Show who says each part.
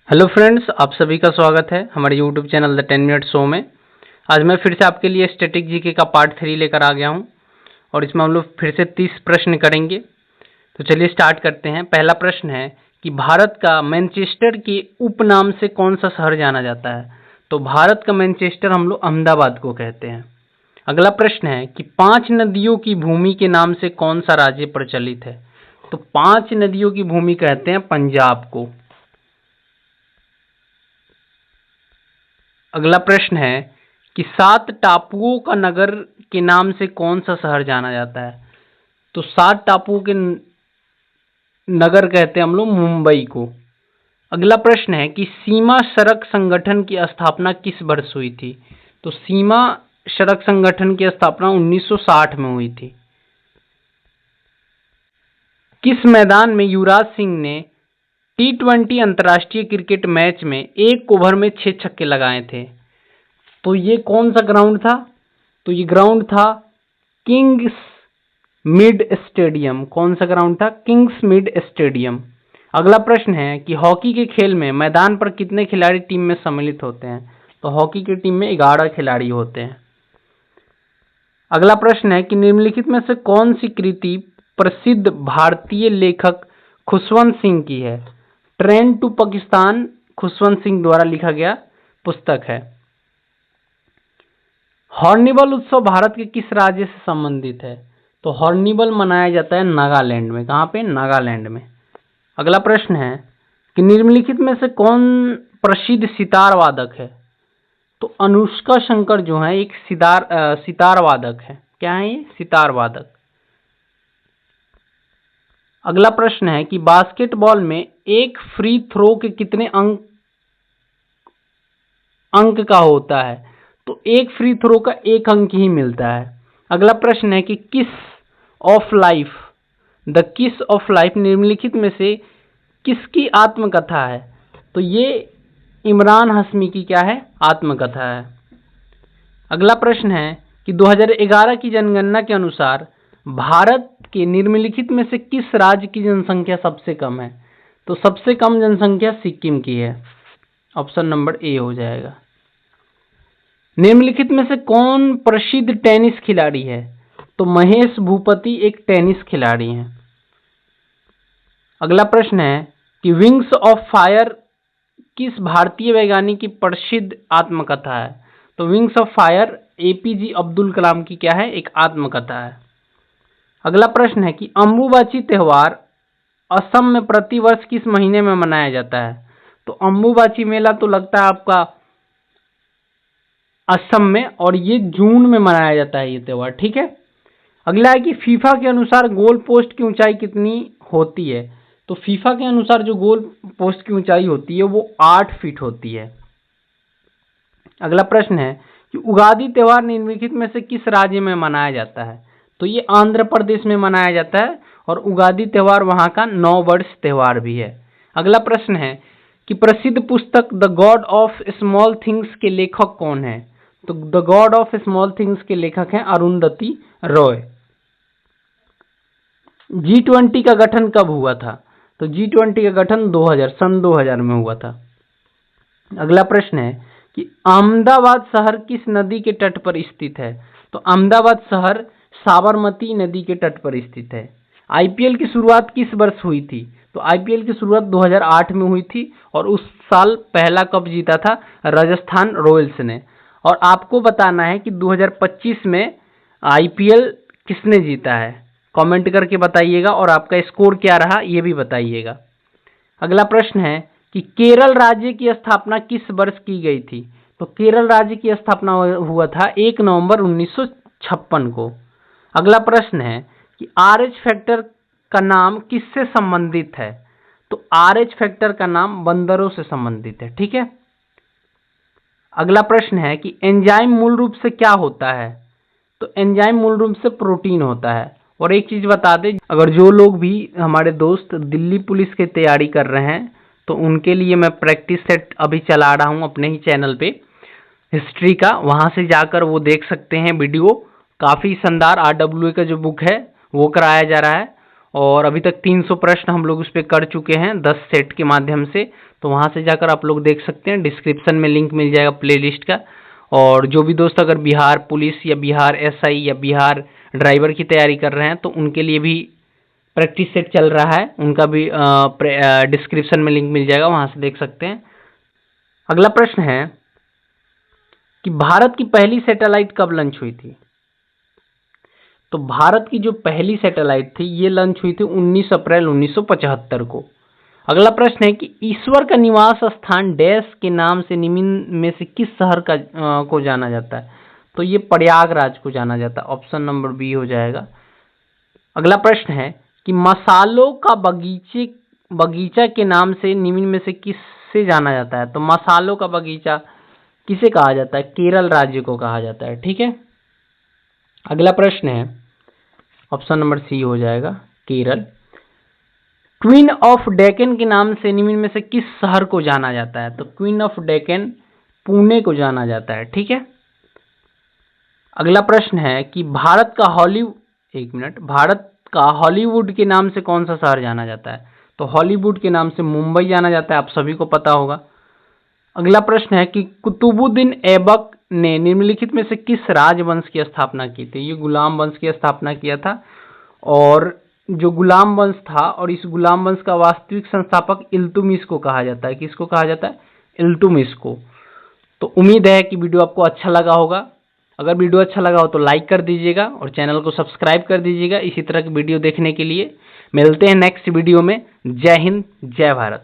Speaker 1: Hello friends, आप सभी का स्वागत है हमारे YouTube channel the 10 minute show में। आज मैं फिर से आपके लिए स्टैटिक जीके का पार्ट 3 लेकर आ गया हूं और इसमें हम लोग फिर से 30 प्रश्न करेंगे। तो चलिए स्टार्ट करते हैं। पहला प्रश्न है कि भारत का मैनचेस्टर के उपनाम से कौन सा शहर जाना जाता है। तो भारत का मैनचेस्टर हम लोग अहमदाबाद को कहते हैं। अगला प्रश्न है कि 5 नदियों की भूमि के नाम से कौन सा राज्य प्रचलित है। तो 5 नदियों की भूमि कहते हैं पंजाब को। अगला प्रश्न है कि 7 टापुओं का नगर के नाम से कौन सा शहर जाना जाता है। तो 7 टापुओं के नगर कहते हैं हम लोग मुंबई को। अगला प्रश्न है कि सीमा सड़क संगठन की स्थापना किस वर्ष हुई थी। तो सीमा सड़क संगठन की स्थापना 1960 में हुई थी। किस मैदान में युवराज सिंह ने T20 अंतर्राष्ट्रीय क्रिकेट मैच में एक ओवर में 6 छक्के लगाए थे। तो ये कौन सा ग्राउंड था। तो ये ग्राउंड था किंग्स मिड स्टेडियम। कौन सा ग्राउंड था। Kings mid stadium. अगला प्रश्न है कि हॉकी के खेल में मैदान पर कितने खिलाड़ी टीम में सम्मिलित होते हैं। तो हॉकी की टीम में 11 खिलाड़ी होते हैं। अगला प्रश्न है कि निम्नलिखित में से कौन सी कृति प्रसिद्ध भारतीय लेखक खुशवंत सिंह की है। ट्रेन टू पाकिस्तान खुशवंत सिंह द्वारा लिखा गया पुस्तक है। हॉर्नबिल उत्सव भारत के किस राज्य से संबंधित है। तो हॉर्नबिल मनाया जाता है नागालैंड में। कहाँ पे। नागालैंड में। अगला प्रश्न है कि निम्नलिखित में से कौन प्रसिद्ध सितार वादक है। तो अनुष्का शंकर जो है एक सितार वादक है। क्या है ये। सितार वादक। अगला प्रश्न है कि बास्केटबॉल में एक फ्री थ्रो के कितने अंक का होता है। तो एक फ्री थ्रो का 1 अंक ही मिलता है। अगला प्रश्न है कि किस ऑफ लाइफ द किस ऑफ लाइफ निम्नलिखित में से किसकी आत्मकथा है। तो ये इमरान हाशमी की क्या है। आत्मकथा है। अगला प्रश्न है कि 2011 की जनगणना के अनुसार भारत के निम्नलिखित में से किस राज्य की जनसंख्या सबसे कम है। तो सबसे कम जनसंख्या सिक्किम की है। ऑप्शन नंबर ए हो जाएगा। निम्नलिखित में से कौन प्रसिद्ध टेनिस खिलाड़ी है। तो महेश भूपति एक टेनिस खिलाड़ी हैं। अगला प्रश्न है कि विंग्स ऑफ फायर किस भारतीय वैज्ञानिक की प्रसिद्ध आत्मकथा है। तो wings of fire APJ Abdul Kalam की क्या है। एक आत्मकथा है। अगला प्रश्न है कि अम्बुबाची त्योहार असम में प्रतिवर्ष किस महीने में मनाया जाता है। तो अम्बुबाची मेला तो लगता है आपका असम में और ये जून में मनाया जाता है ये त्योहार। ठीक है। अगला है कि फीफा के अनुसार गोल पोस्ट की ऊंचाई कितनी होती है। तो फीफा के अनुसार जो गोल पोस्ट की ऊंचाई होती है वो 8 फीट होती है। अगला प्रश्न है कि उगादी त्योहार निम्नलिखित में से किस राज्य में मनाया जाता है। तो ये आंध्र प्रदेश में मनाया जाता है और उगादी त्योहार वहां का नव वर्ष त्योहार भी है। अगला प्रश्न है कि प्रसिद्ध पुस्तक the God of small things के लेखक कौन है। तो the God of small things के लेखक हैं अरुंधति रॉय। G20 का गठन कब हुआ था। तो G20 का गठन सन 2000 में हुआ था। अगला प्रश्न है कि अहमदाबाद शहर किस नदी के तट पर स्थित है। तो अहमदाबाद शहर साबरमती नदी के तट पर स्थित है। IPL की शुरुआत किस वर्ष हुई थी। तो IPL की शुरुआत 2008 में हुई थी और उस साल पहला कप जीता था राजस्थान रॉयल्स ने। और आपको बताना है कि 2025 में IPL किसने जीता है। कमेंट करके बताइएगा और आपका स्कोर क्या रहा ये भी बताइएगा। अगला प्रश्न है कि केरल राज्य की स्थापना किस वर्ष की गई थी। तो केरल राज्य की स्थापना हुआ था 1 नवंबर 1956 को। अगला प्रश्न है कि RH फैक्टर का नाम किससे संबंधित है। तो RH फैक्टर का नाम बंदरों से संबंधित है। ठीक है। अगला प्रश्न है कि एंजाइम मूल रूप से क्या होता है। तो एंजाइम मूल रूप से प्रोटीन होता है। और एक चीज बता दें, अगर जो लोग भी हमारे दोस्त दिल्ली पुलिस की तैयारी कर रहे हैं तो उनके लिए मैं प्रैक्टिस सेट अभी चला रहा हूं अपने ही चैनल पे हिस्ट्री का। वहां से जाकर वो देख सकते हैं वीडियो। काफ़ी शानदार RWA का जो बुक है वो कराया जा रहा है और अभी तक 300 प्रश्न हम लोग उस पर कर चुके हैं 10 सेट के माध्यम से। तो वहाँ से जाकर आप लोग देख सकते हैं, डिस्क्रिप्शन में लिंक मिल जाएगा प्लेलिस्ट का। और जो भी दोस्त अगर बिहार पुलिस या बिहार एसआई या बिहार ड्राइवर की तैयारी कर रहे हैं तो उनके लिए भी प्रैक्टिस सेट चल रहा है, उनका भी डिस्क्रिप्शन में लिंक मिल जाएगा, वहाँ से देख सकते हैं। अगला प्रश्न है कि भारत की पहली सैटेलाइट कब लॉन्च हुई थी? तो भारत की जो पहली सैटेलाइट थी ये लॉन्च हुई थी 19 अप्रैल 1975 को। अगला प्रश्न है कि ईश्वर का निवास स्थान डैश के नाम से निम्न में से किस शहर का को जाना जाता है? तो ये प्रयागराज को जाना जाता है, ऑप्शन नंबर बी हो जाएगा। अगला प्रश्न है कि मसालों का बगीचा के नाम से निम्न में से किससे जाना जाता है? तो मसालों का बगीचा किसे कहा जाता है? केरल राज्य को कहा जाता है, ठीक है। अगला प्रश्न है, ऑप्शन नंबर सी हो जाएगा, केरल। क्वीन ऑफ डेक्कन के नाम से निम्न में से किस शहर को जाना जाता है? तो क्वीन ऑफ डेक्कन पुणे को जाना जाता है, ठीक है। अगला प्रश्न है कि भारत का हॉलीवुड के नाम से कौन सा शहर जाना जाता है? तो हॉलीवुड के नाम से मुंबई जाना जाता है, आप सभी को पता होगा। अगला प्रश्न है कि कुतुबुद्दीन ऐबक ने निम्नलिखित में से किस राजवंश की स्थापना की थी? ये गुलाम वंश की स्थापना किया था। और जो गुलाम वंश था और इस गुलाम वंश का वास्तविक संस्थापक इल्तुतमिश को कहा जाता है। किसको कहा जाता है? इल्तुतमिश को। तो उम्मीद है कि वीडियो आपको अच्छा लगा होगा। अगर वीडियो अच्छा लगा हो तो लाइक कर दीजिएगा और चैनल को सब्सक्राइब कर दीजिएगा इसी तरह की वीडियो देखने के लिए। मिलते हैं नेक्स्ट वीडियो में। जय हिंद, जय भारत।